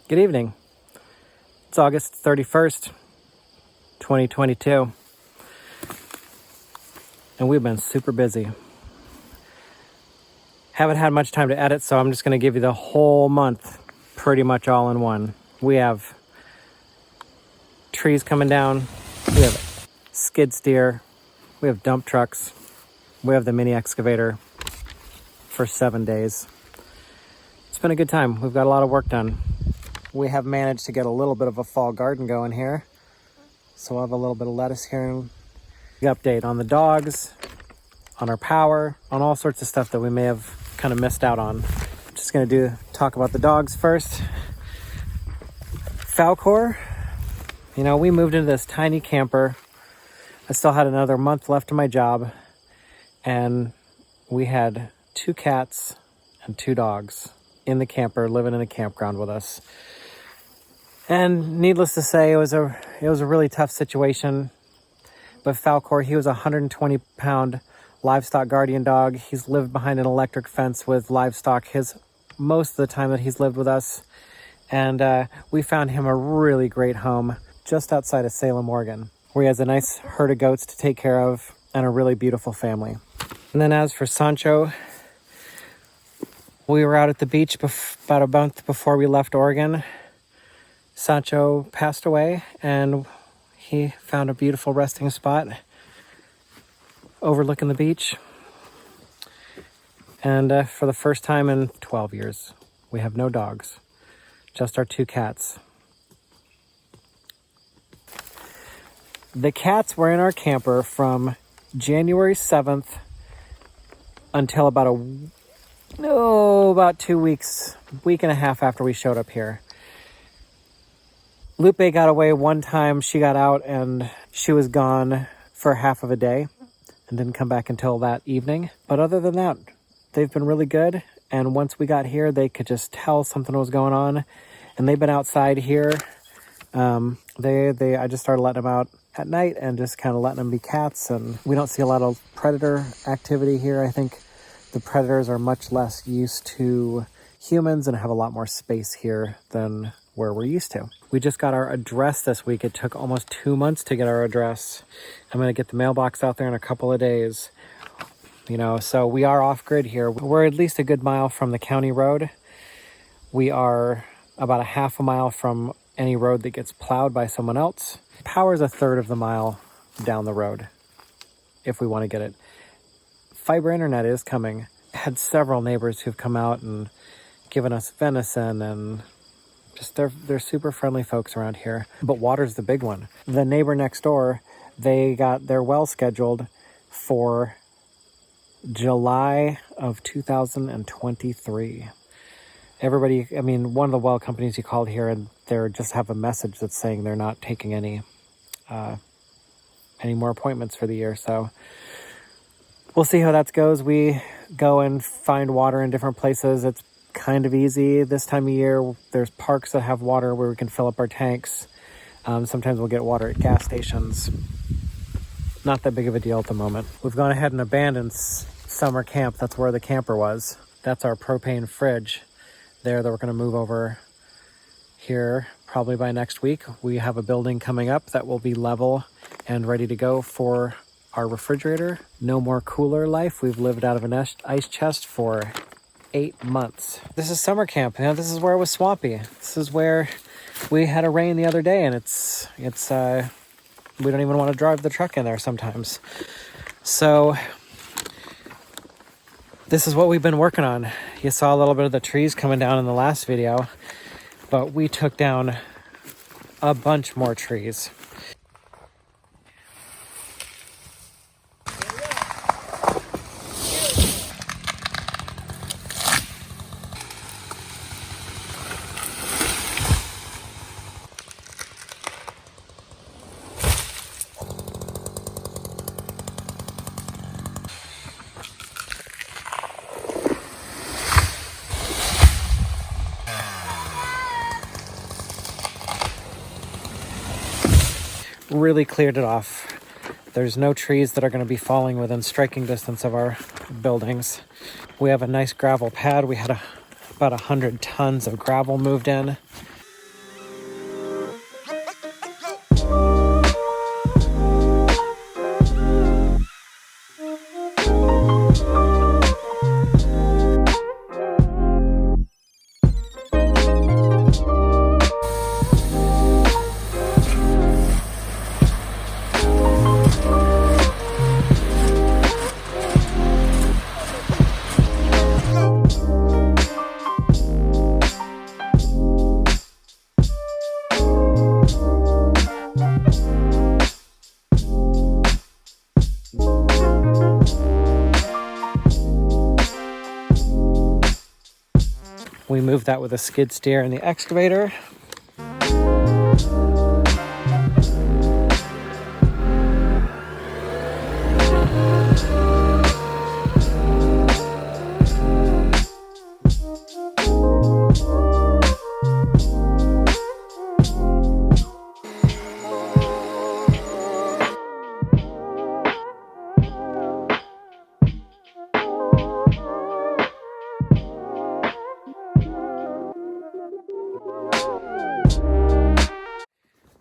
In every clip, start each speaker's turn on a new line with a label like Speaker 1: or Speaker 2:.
Speaker 1: Good evening. It's August 31st, 2022, and we've been super busy. Haven't had much time to edit, so I'm just going to give you the whole month pretty much all in one. We have trees coming down, we have skid steer, we have dump trucks, we have the mini excavator for 7 days. It's been a good time. We've got a lot of work done. We have managed to get a little bit of a fall garden going here. So we'll have a little bit of lettuce here. The update on the dogs, on our power, on all sorts of stuff that we may have kind of missed out on. I'm just gonna talk about the dogs first. Falcor, we moved into this tiny camper. I still had another month left of my job, and we had 2 cats and 2 dogs in the camper, living in a campground with us. And needless to say, it was a really tough situation. But Falcor, he was a 120-pound livestock guardian dog. He's lived behind an electric fence with livestock most of the time that he's lived with us. And we found him a really great home just outside of Salem, Oregon, where he has a nice herd of goats to take care of and a really beautiful family. And then as for Sancho, we were out at the beach about a month before we left Oregon. Sancho passed away, and he found a beautiful resting spot overlooking the beach. And for the first time in 12 years, we have no dogs, just our 2 cats. The cats were in our camper from January 7th until about 2 weeks, week and a half after we showed up here. Lupe got away one time. She got out and she was gone for half of a day and didn't come back until that evening. But other than that, they've been really good. And once we got here, they could just tell something was going on. And they've been outside here. I just started letting them out at night and just kind of letting them be cats. And we don't see a lot of predator activity here. I think the predators are much less used to humans and have a lot more space here than where we're used to. We just got our address this week. It took almost 2 months to get our address. I'm going to get the mailbox out there in a couple of days. So we are off grid here. We're at least a good mile from the county road. We are about a half a mile from any road that gets plowed by someone else. Power is a third of the mile down the road if we want to get it. Fiber internet is coming. I had several neighbors who've come out and given us venison, and just they're super friendly folks around here. But water's the big one. The neighbor next door, they got their well scheduled for July of 2023. Everybody, one of the well companies, you called here and they just have a message that's saying they're not taking any more appointments for the year. So we'll see how that goes. We go and find water in different places. It's kind of easy this time of year. There's parks that have water where we can fill up our tanks. Sometimes we'll get water at gas stations. Not that big of a deal at the moment. We've gone ahead and abandoned summer camp. That's where the camper was. That's our propane fridge there that we're going to move over here probably by next week. We have a building coming up that will be level and ready to go for our refrigerator. No more cooler life. We've lived out of an ice chest for 8 months. This is summer camp. This is where it was swampy. This is where we had a rain the other day, and it's we don't even want to drive the truck in there sometimes. So this is what we've been working on. You saw a little bit of the trees coming down in the last video, but we took down a bunch more trees. Really cleared it off. There's no trees that are going to be falling within striking distance of our buildings. We have a nice gravel pad. We had about 100 tons of gravel moved in. We moved that with a skid steer and the excavator.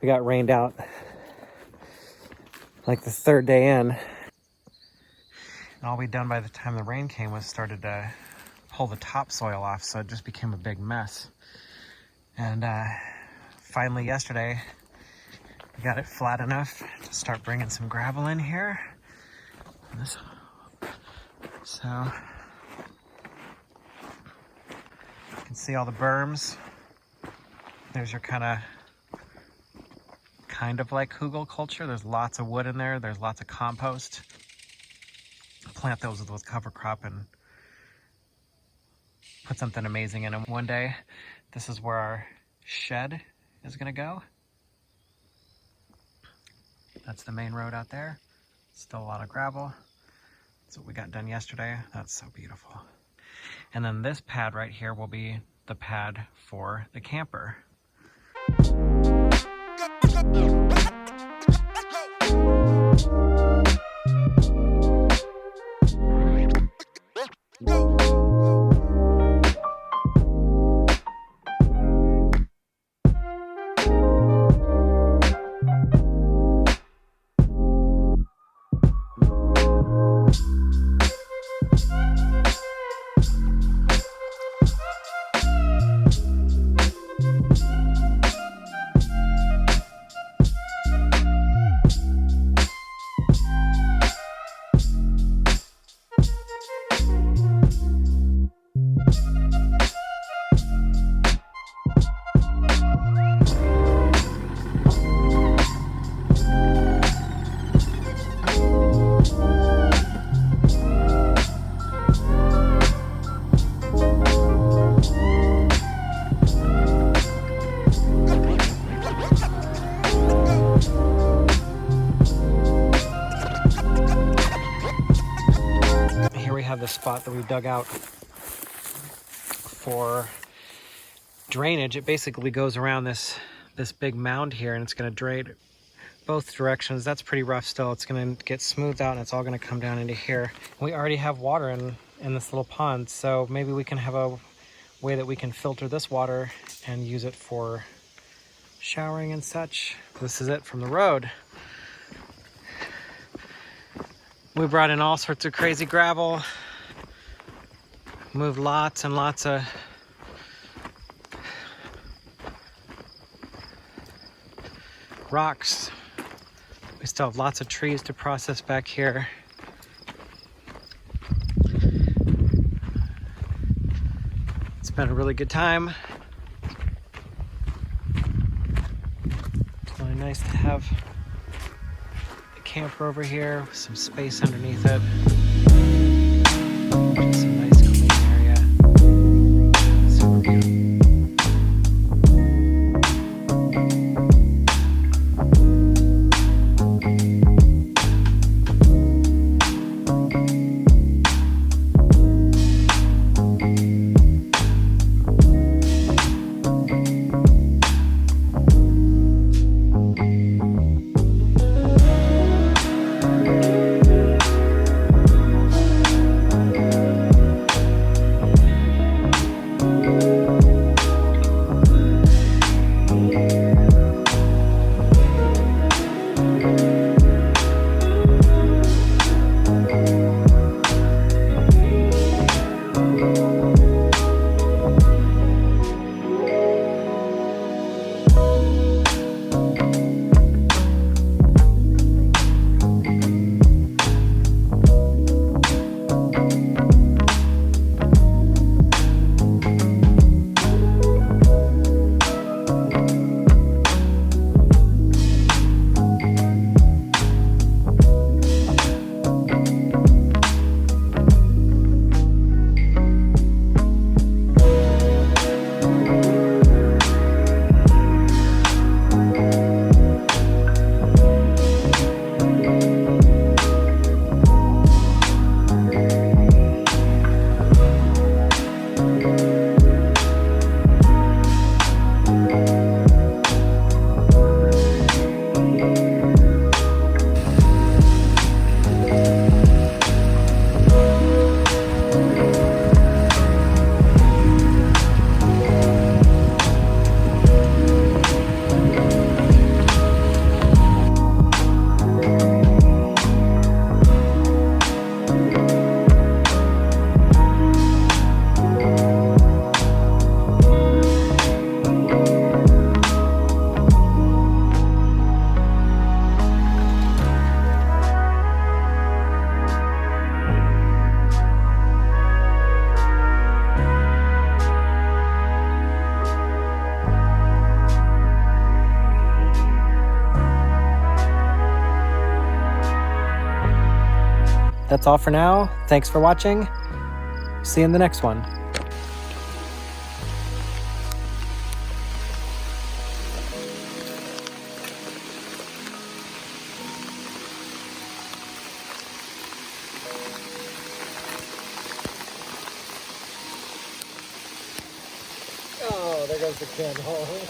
Speaker 1: We got rained out like the third day in. And all we'd done by the time the rain came was started to pull the topsoil off, so it just became a big mess. And finally yesterday, we got it flat enough to start bringing some gravel in here. So you can see all the berms. There's your kind of like hugel culture. There's lots of wood in there. There's lots of compost. Plant those with cover crop and put something amazing in them one day. This is where our shed is gonna go. That's the main road out there. Still a lot of gravel. That's what we got done yesterday. That's so beautiful. And then this pad right here will be the pad for the camper. The spot that we dug out for drainage. It basically goes around this big mound here, and it's going to drain both directions. That's pretty rough still. It's going to get smoothed out and it's all going to come down into here. We already have water in this little pond, so maybe we can have a way that we can filter this water and use it for showering and such. This is it from the road. We brought in all sorts of crazy gravel. Moved lots and lots of rocks. We still have lots of trees to process back here. It's been a really good time. It's really nice to have the camper over here with some space underneath it. Some nice clean area. Super beautiful. that's all for now. Thanks for watching. See you in the next one. Oh, there goes the candle.